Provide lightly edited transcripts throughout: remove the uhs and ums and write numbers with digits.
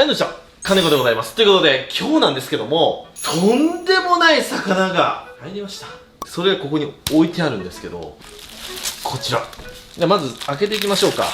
はい、どうした金子でございます。ということで、今日なんですけども、とんでもない魚が入りました。それがここに置いてあるんですけど、こちら。じゃあまず開けていきましょうか。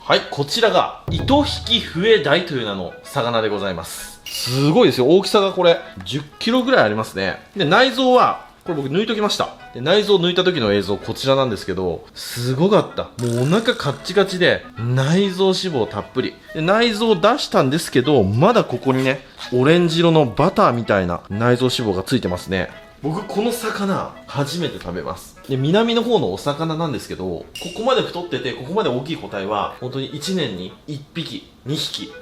はい、こちらが糸引き笛鯛という名の魚でございます。すごいですよ。大きさがこれ10キロぐらいありますね。で、内臓はこれ僕抜いときました。で、内臓抜いた時の映像こちらなんですけど、すごかった。もうお腹カッチカチで、内臓脂肪たっぷり。で、内臓を出したんですけど、まだここにね、オレンジ色のバターみたいな内臓脂肪がついてますね。僕この魚初めて食べます。で、南の方のお魚なんですけど、ここまで太っててここまで大きい個体は本当に1年に1匹2匹現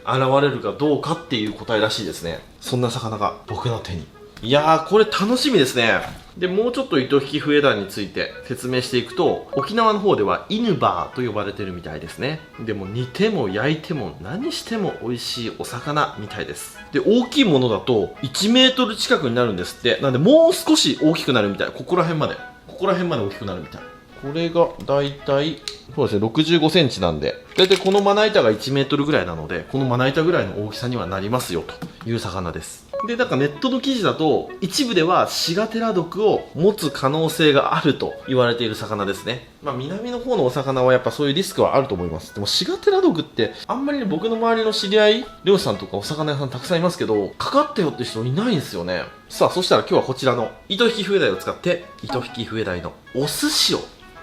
れるかどうかっていう個体らしいですね。そんな魚が僕の手に。いやー、これ楽しみですね。で、もうちょっと糸引き笛鯛について説明していくと、沖縄の方ではイヌバーと呼ばれてるみたいですね。でも煮ても焼いても何しても美味しいお魚みたいです。で、大きいものだと1メートル近くになるんですって。なんでもう少し大きくなるみたい。ここら辺まで大きくなるみたい。これがだいたいそうですね、65センチなんで、だいたいこのまな板が1メートルぐらいなので、このまな板ぐらいの大きさにはなりますよという魚です。で、なんかネットの記事だと、一部ではシガテラ毒を持つ可能性があると言われている魚ですね。まあ南の方のお魚はやっぱそういうリスクはあると思います。でもシガテラ毒ってあんまりね、僕の周りの知り合い、漁師さんとかお魚屋さんたくさんいますけど、かかったよって人いないんですよね。さあ、そしたら今日はこちらの糸引き笛鯛を使って、糸引き笛鯛のお寿司を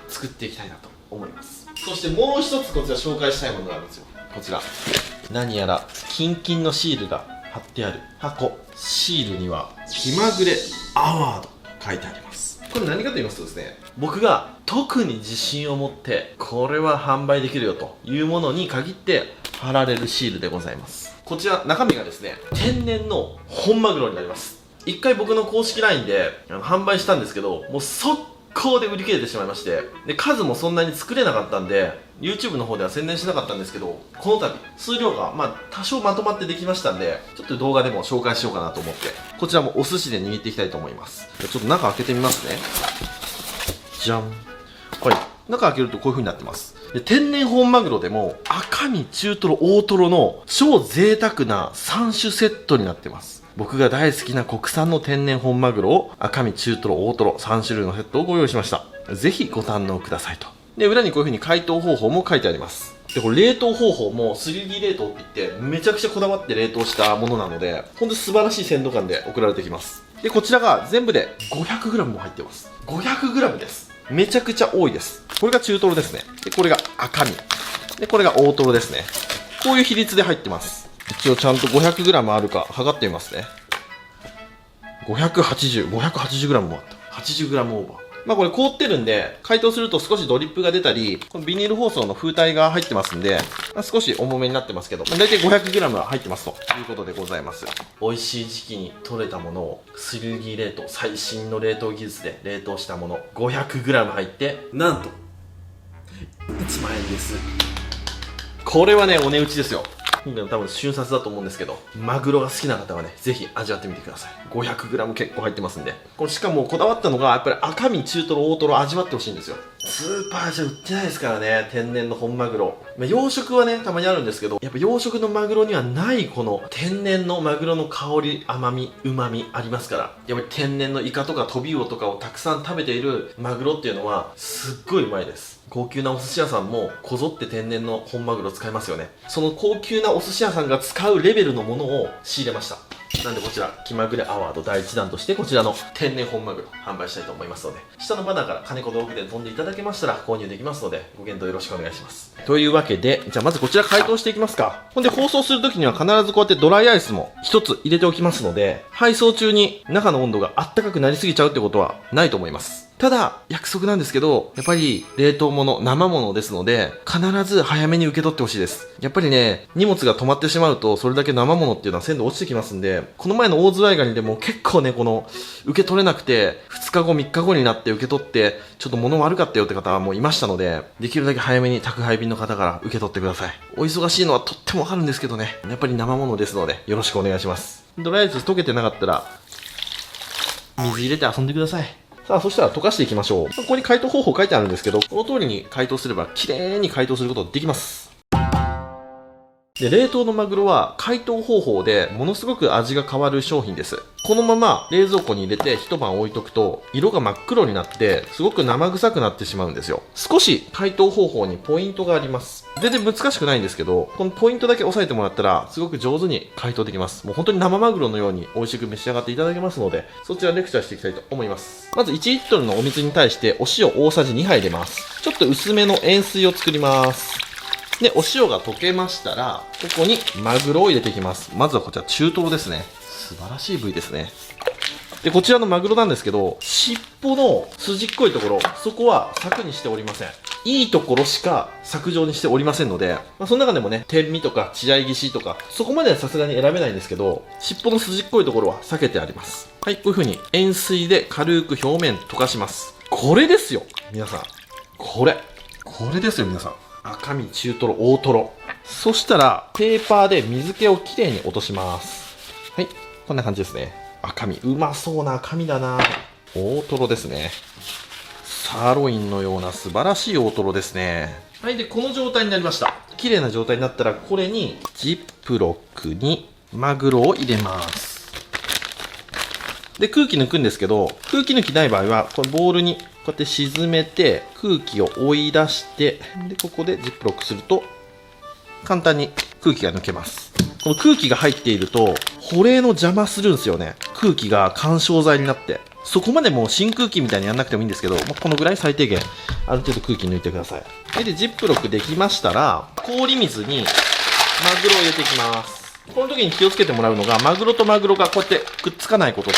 作っていきたいなと思います。そしてもう一つこちら紹介したいものがあるんですよ。こちら。何やらキンキンのシールが貼ってある箱。シールには気まぐれアワード書いてあります。これ何かと言いますとですね、僕が特に自信を持ってこれは販売できるよというものに限って貼られるシールでございます。こちら中身がですね、天然の本マグロになります。一回僕の公式 LINE で販売したんですけど、もう速攻で売り切れてしまいまして、で数もそんなに作れなかったんで YouTube の方では宣伝しなかったんですけど、この度数量が多少まとまってできましたんで、ちょっと動画でも紹介しようかなと思って、こちらもお寿司で握っていきたいと思います。ちょっと中開けてみますね。じゃん。はい、中開けるとこういう風になってます。で、天然本マグロでも赤身、中トロ、大トロの超贅沢な3種セットになってます。僕が大好きな国産の天然本マグロを赤身、中トロ、大トロ3種類のセットをご用意しました。ぜひご堪能くださいと。で、裏にこういう風に解凍方法も書いてあります。で、これ冷凍方法も 3D 冷凍って言ってめちゃくちゃこだわって冷凍したものなので、ほんと素晴らしい鮮度感で送られてきます。で、こちらが全部で 500g も入ってます。500g です。めちゃくちゃ多いです。これが中トロですね。で、これが赤身。で、これが大トロですね。こういう比率で入ってます。一応ちゃんと 500g あるか測ってみますね。580g もあった。80g オーバー。これ凍ってるんで、解凍すると少しドリップが出たり、このビニール包装の封体が入ってますんで、少し重めになってますけど、だいたい 500g は入ってますということでございます。美味しい時期に取れたものを 3D 冷凍、最新の冷凍技術で冷凍したもの 500g 入って、なんと1万円です。これはね、お値打ちですよ。多分瞬殺だと思うんですけど、マグロが好きな方はね、ぜひ味わってみてください。 500g 結構入ってますんで、これしかもこだわったのがやっぱり赤身、中トロ、大トロ味わってほしいんですよ。スーパーじゃ売ってないですからね、天然の本マグロ。養殖はねたまにあるんですけど、やっぱ養殖のマグロにはないこの天然のマグロの香り、甘み、旨みありますから、やっぱり天然のイカとかトビウオとかをたくさん食べているマグロっていうのはすっごいうまいです。高級なお寿司屋さんもこぞって天然の本マグロ使いますよね。その高級なお寿司屋さんが使うレベルのものを仕入れました。なんでこちら気まぐれアワード第1弾としてこちらの天然本マグロ販売したいと思いますので、下のバナーから金子道具で飛んでいただけましたら購入できますので、ご検討よろしくお願いします。というわけで、じゃあまずこちら解凍していきますか。ほんで包装するときには必ずこうやってドライアイスも一つ入れておきますので、配送中に中の温度があったかくなりすぎちゃうってことはないと思います。ただ、約束なんですけど、やっぱり冷凍物、生物ですので、必ず早めに受け取ってほしいです。やっぱりね、荷物が止まってしまうと、それだけ生物っていうのは鮮度落ちてきますんで、この前の大ズワイガニでも結構ね、受け取れなくて、2日後、3日後になって受け取って、ちょっと物悪かったよって方はもういましたので、できるだけ早めに宅配便の方から受け取ってください。お忙しいのはとってもわかるんですけどね、やっぱり生物ですので、よろしくお願いします。ドライアイス溶けてなかったら、水入れて遊んでください。さあ、そしたら溶かしていきましょう。ここに解凍方法書いてあるんですけど、この通りに解凍すれば綺麗に解凍することができます。で、冷凍のマグロは解凍方法でものすごく味が変わる商品です。このまま冷蔵庫に入れて一晩置いとくと色が真っ黒になってすごく生臭くなってしまうんですよ。少し解凍方法にポイントがあります。全然難しくないんですけど、このポイントだけ押さえてもらったらすごく上手に解凍できます。もう本当に生マグロのように美味しく召し上がっていただけますので、そちらレクチャーしていきたいと思います。まず1リットルのお水に対してお塩大さじ2杯入れます。ちょっと薄めの塩水を作ります。で、お塩が溶けましたら、ここにマグロを入れていきます。まずはこちら中トロですね。素晴らしい部位ですね。で、こちらのマグロなんですけど、尻尾の筋っこいところ、そこは柵にしておりません。いいところしか柵状にしておりませんので、その中でもね、天身とか血合い岸とか、そこまではさすがに選べないんですけど、尻尾の筋っこいところは避けてあります。はい、こういう風に塩水で軽く表面溶かします。これですよ皆さん。これですよ皆さん。赤身、中トロ、大トロ。そしたら、ペーパーで水気をきれいに落とします。はい。こんな感じですね。赤身。うまそうな赤身だな。大トロですね。サーロインのような素晴らしい大トロですね。はい。で、この状態になりました。綺麗な状態になったら、これに、ジップロックにマグロを入れます。で、空気抜くんですけど、空気抜きない場合は、これボウルにこうやって沈めて、空気を追い出して、で、ここでジップロックすると、簡単に空気が抜けます。この空気が入っていると、保冷の邪魔するんですよね。空気が干渉剤になって。そこまでもう真空気みたいにやんなくてもいいんですけど、このぐらい最低限、ある程度空気抜いてください。で、ジップロックできましたら、氷水にマグロを入れていきます。この時に気をつけてもらうのが、マグロとマグロがこうやってくっつかないことと、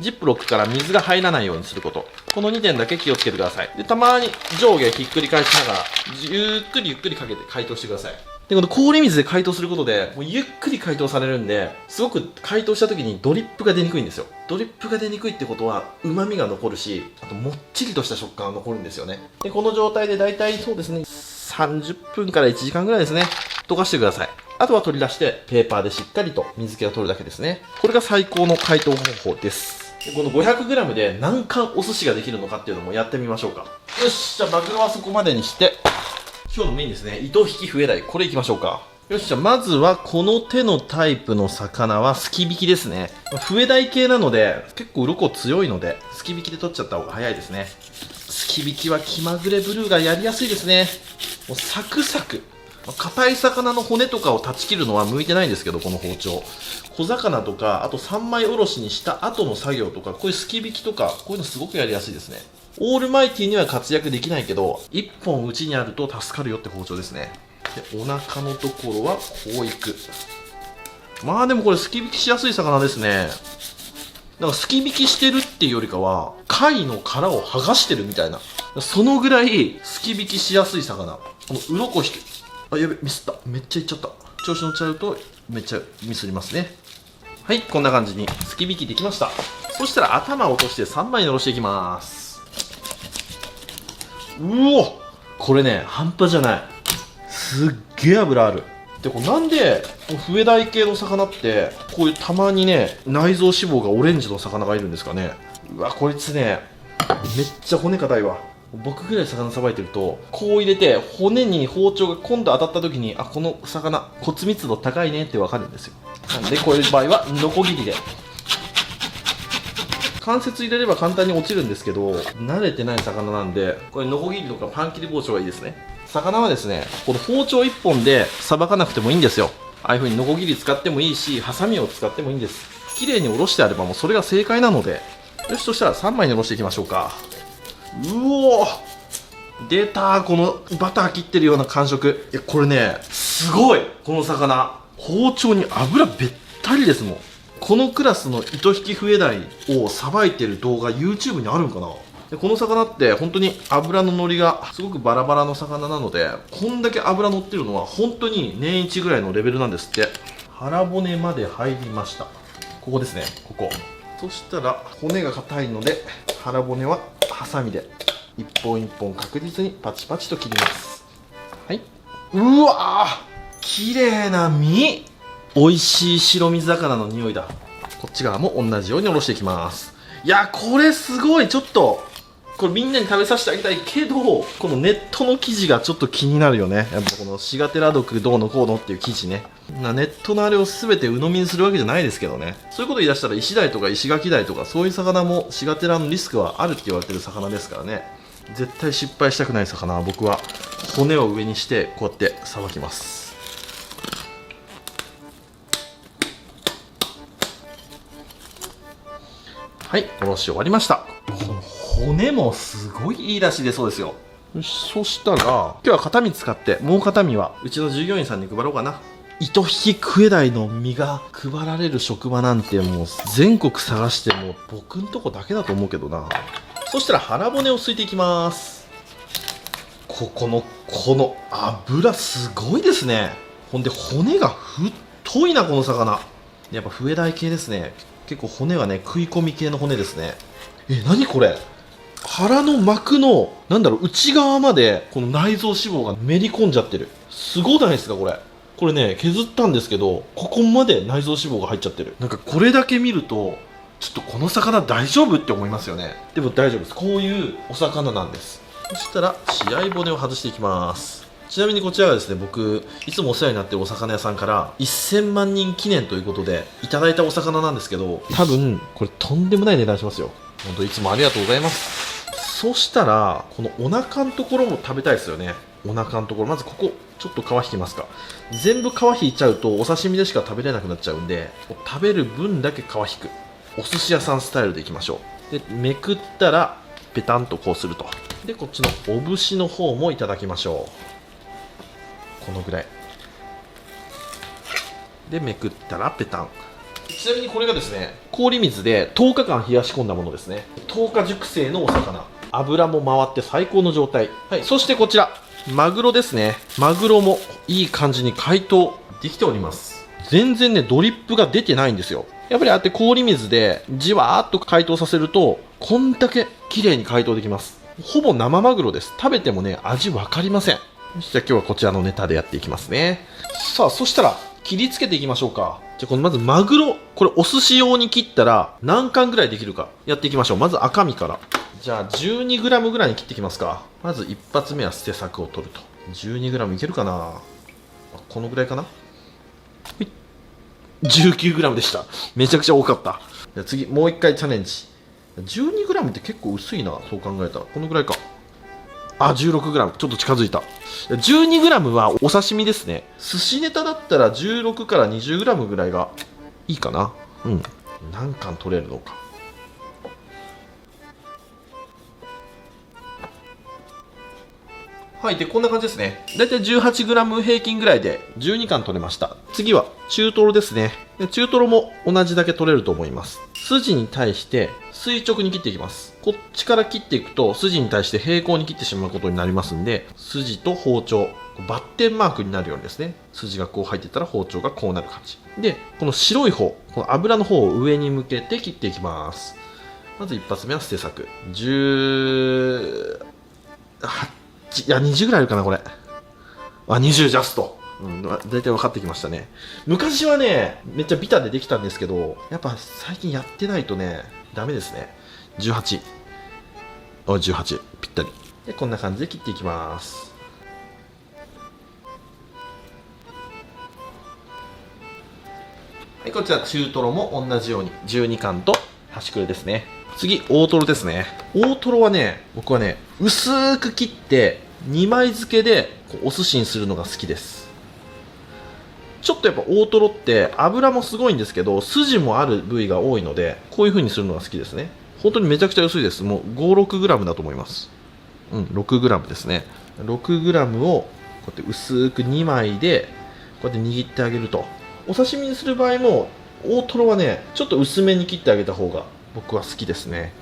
ジップロックから水が入らないようにすること。この2点だけ気をつけてください。で、たまに上下ひっくり返しながら、ゆっくりかけて解凍してください。で、この氷水で解凍することで、もうゆっくり解凍されるんで、すごく解凍した時にドリップが出にくいんですよ。ドリップが出にくいってことは、旨味が残るし、あともっちりとした食感が残るんですよね。で、この状態でだいたいそうですね、30分から1時間ぐらいですね、溶かしてください。あとは取り出して、ペーパーでしっかりと水気を取るだけですね。これが最高の解凍方法です。でこの 500g で何貫お寿司ができるのかっていうのもやってみましょうか。よし、じゃあマグロはそこまでにして、今日のメインですね、糸引き笛鯛、これいきましょうか。よし、じゃあまずはこの手のタイプの魚はすき引きですね。笛鯛系なので、結構鱗強いので、すき引きで取っちゃった方が早いですね。すき引きは気まぐれブルーがやりやすいですね。もうサクサク。硬い魚の骨とかを断ち切るのは向いてないんですけど、この包丁。小魚とか、あと三枚おろしにした後の作業とか、こういうすき引きとか、こういうのすごくやりやすいですね。オールマイティには活躍できないけど、1本うちにあると助かるよって包丁ですね。で、お腹のところはこういく。まあでもこれすき引きしやすい魚ですね。なんかすき引きしてるっていうよりかは、貝の殻を剥がしてるみたいな。そのぐらいすき引きしやすい魚。この鱗引く。あ、やべ、ミスった。めっちゃいっちゃった。調子乗っちゃうと、めっちゃミスりますね。はい、こんな感じにすき引きできました。そしたら頭を落として3枚におろしていきます。うお、これね、半端じゃない。すっげえ脂ある。で、これなんで、笛鯛系の魚って、こういうたまにね、内臓脂肪がオレンジの魚がいるんですかね。うわ、こいつね、めっちゃ骨硬いわ。僕ぐらい魚さばいてると、こう入れて、骨に包丁が今度当たった時に、あ、この魚、骨密度高いねってわかるんですよ。なんで、こういう場合は、ノコギリで。関節入れれば簡単に落ちるんですけど、慣れてない魚なんで、これノコギリとかパン切り包丁がいいですね。魚はですね、この包丁1本でさばかなくてもいいんですよ。ああいう風にノコギリ使ってもいいし、ハサミを使ってもいいんです。綺麗におろしてあればもうそれが正解なので、よし、そしたら3枚におろしていきましょうか。うおー、出たー、このバター切ってるような感触。いや、これね、すごい、この魚。包丁に油べったりですもん。このクラスの糸引き笛鯛をさばいてる動画 YouTube にあるんかな。でこの魚って本当に脂の乗りがすごくバラバラの魚なので、こんだけ脂乗ってるのは本当に年一ぐらいのレベルなんですって。腹骨まで入りました。ここですね、ここ。そしたら骨が硬いので、腹骨はハサミで一本一本確実にパチパチと切ります。はい。うわー、綺麗な身。美味しい白身魚の匂いだ。こっち側も同じようにおろしていきます。いやこれすごい。ちょっとこれみんなに食べさせてあげたいけど、このネットの記事がちょっと気になるよね。やっぱこのシガテラ毒どうのこうのっていう記事ね。ネットのあれを全て鵜呑みにするわけじゃないですけどね。そういうこと言い出したらイシダイとかイシガキダイとかそういう魚もシガテラのリスクはあるって言われてる魚ですからね。絶対失敗したくない魚は僕は骨を上にしてこうやってさばきます。はい、おろし終わりました。この骨もすごいいい出汁出そうですよ。そしたら今日は片身使って、もう片身はうちの従業員さんに配ろうかな。糸引きクエダイの身が配られる職場なんてもう全国探しても僕んとこだけだと思うけどな。そしたら腹骨をすいていきます。この脂すごいですね。ほんで骨が太いなこの魚。やっぱフエダイ系ですね。結構骨はね食い込み系の骨ですね。何これ、腹の膜の内側までこの内臓脂肪がめり込んじゃってる。すごないですかこれ。これね削ったんですけど、ここまで内臓脂肪が入っちゃってる。なんかこれだけ見るとちょっとこの魚大丈夫って思いますよね。でも大丈夫です。こういうお魚なんです。そしたら血合い骨を外していきます。ちなみにこちらはですね、僕いつもお世話になってるお魚屋さんから1000万人記念ということでいただいたお魚なんですけど、多分これとんでもない値段しますよ。本当いつもありがとうございます。そしたらこのお腹のところも食べたいですよね。お腹のところ、まずここちょっと皮引きますか。全部皮引いちゃうとお刺身でしか食べれなくなっちゃうんで、食べる分だけ皮引くお寿司屋さんスタイルでいきましょう。でめくったらペタンとこうすると。でこっちのお節の方もいただきましょう。このぐらいでめくったらペタン。ちなみにこれがですね、氷水で10日間冷やし込んだものですね。10日熟成のお魚、油も回って最高の状態。はい、そしてこちらマグロですね。マグロもいい感じに解凍できております。全然ねドリップが出てないんですよ。やっぱりああやって氷水でじわーっと解凍させるとこんだけ綺麗に解凍できます。ほぼ生マグロです。食べてもね味分かりません。じゃあ今日はこちらのネタでやっていきますね。さあそしたら切りつけていきましょうか。じゃあこのまずマグロ、これお寿司用に切ったら何貫ぐらいできるかやっていきましょう。まず赤身から。じゃあ 12g ぐらいに切っていきますか。まず一発目は捨て柵を取ると。 12g いけるかな。このぐらいかな。 19g でした。めちゃくちゃ多かった。じゃあ次もう一回チャレンジ。 12g って結構薄いな、そう考えたら。このぐらいか。16g、 ちょっと近づいた。 12g はお刺身ですね。寿司ネタだったら16から 20g ぐらいがいいかな。何貫取れるのか。はい、でこんな感じですね。だいたい 18g 平均ぐらいで12貫取れました。次は中トロですね。で中トロも同じだけ取れると思います。筋に対して垂直に切っていきます。こっちから切っていくと筋に対して平行に切ってしまうことになりますんで、筋と包丁バッテンマークになるようにですね、筋がこう入っていったら包丁がこうなる感じで、この白い方、この油の方を上に向けて切っていきます。まず一発目は捨て柵。18、いや20ぐらいあるかなこれ。20ジャスト。だいたい分かってきましたね。昔はねめっちゃビタでできたんですけど、やっぱ最近やってないとねダメですね。18、18ぴったりでこんな感じで切っていきます。はい、こちら中トロも同じように12貫と端くれですね。次大トロですね。大トロはね僕はね薄く切って2枚漬けでお寿司にするのが好きです。ちょっとやっぱ大トロって脂もすごいんですけど筋もある部位が多いので、こういう風にするのが好きですね。本当にめちゃくちゃ薄いです。もう 5,6g だと思います。6g ですね。6g をこうやって薄く2枚でこうやって握ってあげると。お刺身にする場合も大トロはねちょっと薄めに切ってあげた方が僕は好きですね。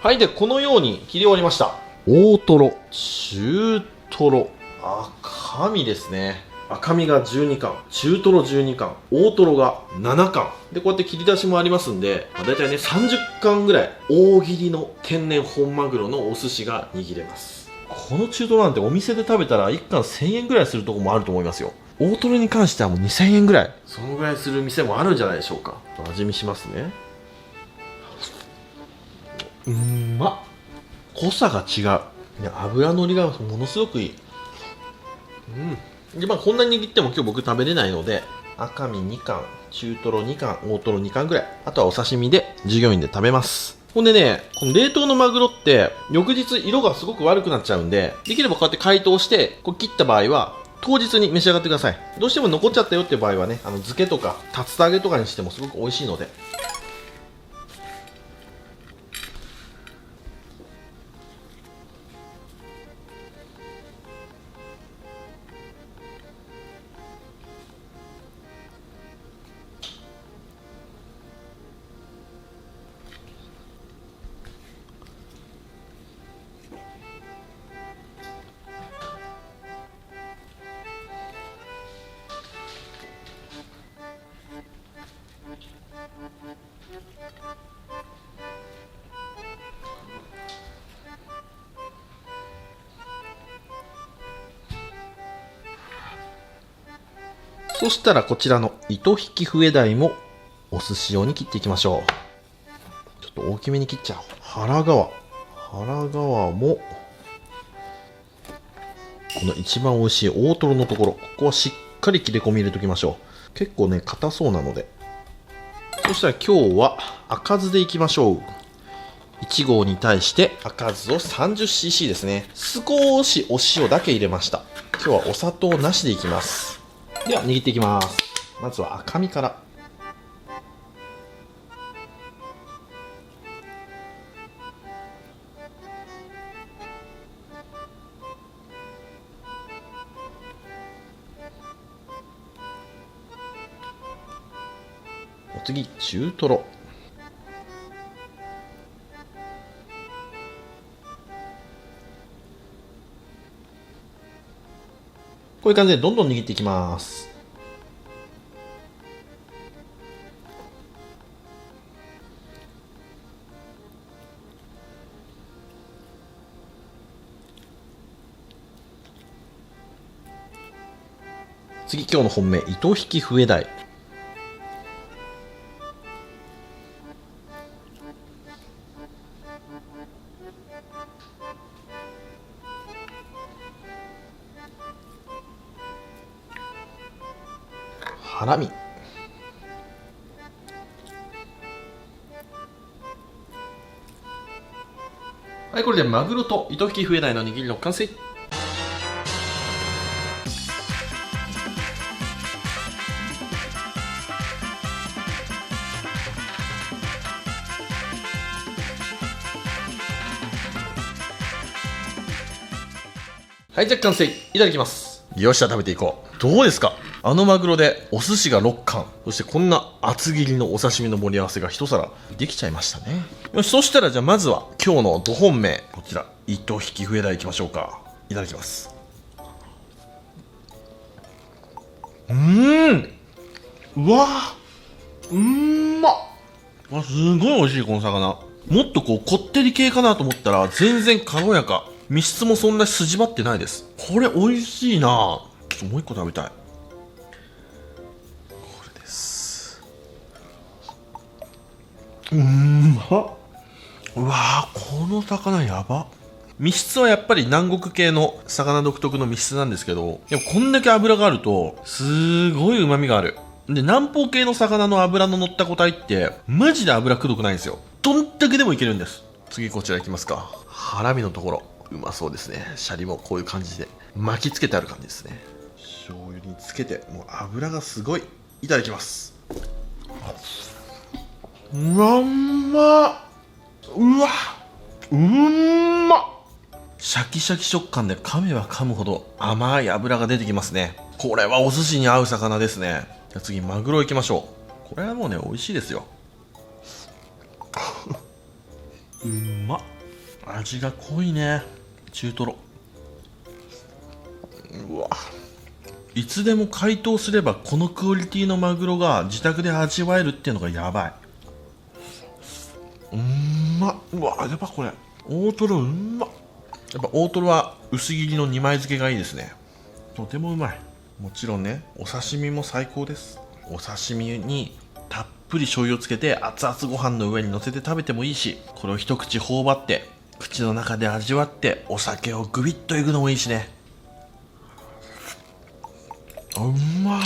はい、でこのように切り終わりました。大トロ、中トロ、赤身ですね。赤身が12貫、中トロ12貫、大トロが7貫で、こうやって切り出しもありますんで、だいたいね30貫ぐらい大切りの天然本マグロのお寿司が握れます。この中トロなんてお店で食べたら1貫1000円ぐらいするとこもあると思いますよ。大トロに関してはもう2000円ぐらい、そのぐらいする店もあるんじゃないでしょうか。味見しますね。濃さが違う。油のりがものすごくいい。でこんなに握っても今日僕食べれないので、赤身2貫、中トロ2貫、大トロ2貫ぐらい、あとはお刺身で従業員で食べます。ほんでね、この冷凍のマグロって翌日色がすごく悪くなっちゃうんで、できればこうやって解凍してこう切った場合は当日に召し上がってください。どうしても残っちゃったよっていう場合はね、漬けとか竜田揚げとかにしてもすごく美味しいので。そしたらこちらの糸引き笛鯛もお寿司用に切っていきましょう。ちょっと大きめに切っちゃおう。腹側もこの一番美味しい大トロのところ、ここはしっかり切れ込み入れときましょう。結構ね硬そうなので。そしたら今日は赤酢でいきましょう。1合に対して赤酢を 30cc ですね。少しお塩だけ入れました。今日はお砂糖なしでいきます。では握っていきます。まずは赤身から。お次中トロ。こういう感じでどんどん握っていきます。次今日の本命糸引き笛鯛。ハラミ。はい、これでマグロと糸引き笛鯛の握りの完成。はい、じゃあ完成。いただきます。よっしゃ、食べていこう。どうですか？あのマグロでお寿司が6貫、そしてこんな厚切りのお刺身の盛り合わせが一皿できちゃいましたね。よし、そしたらじゃあまずは今日のど本命、こちら糸引き笛鯛いきましょうか。いただきます。うわわ、すごい美味しいこの魚。もっとこってり系かなと思ったら全然軽やか。身質もそんな筋張ってないです。これ美味しいな。ちょっともう一個食べたい。これです。うわこの魚やば。身質はやっぱり南国系の魚独特の身質なんですけど、でもこんだけ脂があるとすごい旨味がある。で、南方系の魚の脂の乗った個体ってマジで脂くどくないんですよ。どんだけでもいけるんです。次こちらいきますか。ハラミのところうまそうですね。シャリもこういう感じで巻きつけてある感じですね。醤油につけて、もう油がすごい。いただきます。うわ、うまっ。うわ、うんまっ。シャキシャキ食感で噛めば噛むほど甘い油が出てきますね。これはお寿司に合う魚ですね。じゃあ次マグロいきましょう。これはもうね美味しいですよ。うまっ。味が濃いね。中トロ。うわ、いつでも解凍すればこのクオリティのマグロが自宅で味わえるっていうのがやばい。うわ、やっぱこれ大トロうまっ。やっぱ大トロは薄切りの2枚漬けがいいですね。とてもうまい。もちろんね、お刺身も最高です。お刺身にたっぷり醤油をつけて熱々ご飯の上に乗せて食べてもいいし、これを一口頬張って口の中で味わってお酒をグビッといくのもいいしね。うまっ。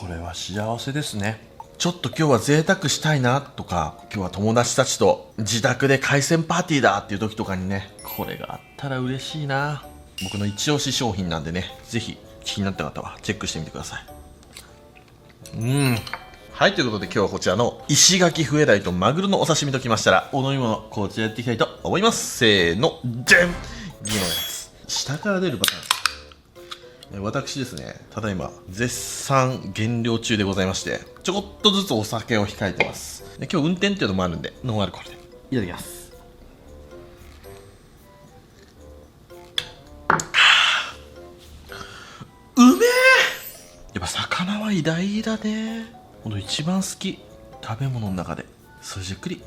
これは幸せですね。ちょっと今日は贅沢したいなとか、今日は友達たちと自宅で海鮮パーティーだっていう時とかにね、これがあったら嬉しいな。僕の一押し商品なんでね、ぜひ気になった方はチェックしてみてください。はい、ということで今日はこちらの石垣フエダイとマグロのお刺身ときましたら、お飲み物こちらやっていきたいと思います。せーの、じゃん、ギのやつ、下から出るパターンです。私ですね、ただいま絶賛減量中でございまして、ちょこっとずつお酒を控えてます。で今日運転っていうのもあるんで、ノンアルコールでいただきます。うめえ。やっぱ魚は偉大だね。ほんと一番好き、食べ物の中で。それじっくり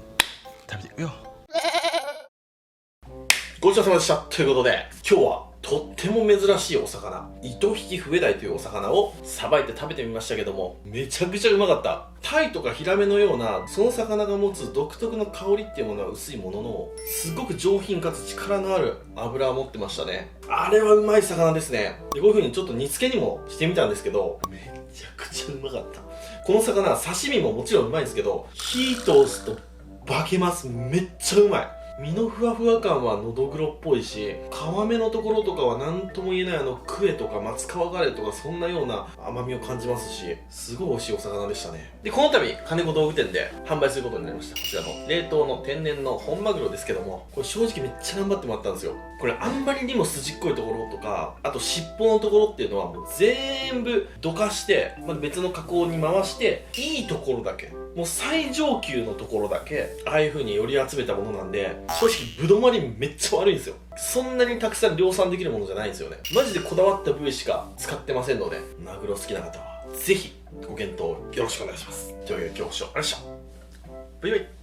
食べていくよ。ごちそうさまでした。ということで今日はとっても珍しいお魚、糸引きフエダイというお魚をさばいて食べてみましたけども、めちゃくちゃうまかった。タイとかヒラメのようなその魚が持つ独特の香りっていうものは薄いものの、すごく上品かつ力のある脂を持ってましたね。あれはうまい魚ですね。でこういう風にちょっと煮付けにもしてみたんですけど、めちゃくちゃうまかった。この魚刺身ももちろんうまいんですけど、火通すと化けます。めっちゃうまい。身のふわふわ感はのどぐろっぽいし、皮目のところとかは何とも言えないクエとか松川ガレとかそんなような甘みを感じますし、すごい美味しいお魚でしたね。でこの度金子道具店で販売することになりました、こちらの冷凍の天然の本マグロですけども、これ正直めっちゃ頑張ってもらったんですよ。これあんまりにも筋っこいところとか、あと尻尾のところっていうのはもう全部どかして、別の加工に回して、いいところだけ、もう最上級のところだけああいう風により集めたものなんで、正直ぶどまりめっちゃ悪いんですよ。そんなにたくさん量産できるものじゃないんですよね。マジでこだわった部位しか使ってませんので、マグロ好きな方はぜひご検討よろしくお願いします。というわけで今日もご視聴ありがとうございました。バイバイ。